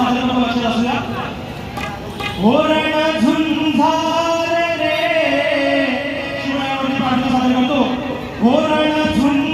सादर करतो, लक्षात असू द्या. ओरण झुंजार रे, शिवायावरती प्रार्थना सादर करतो. ओरण झुंजार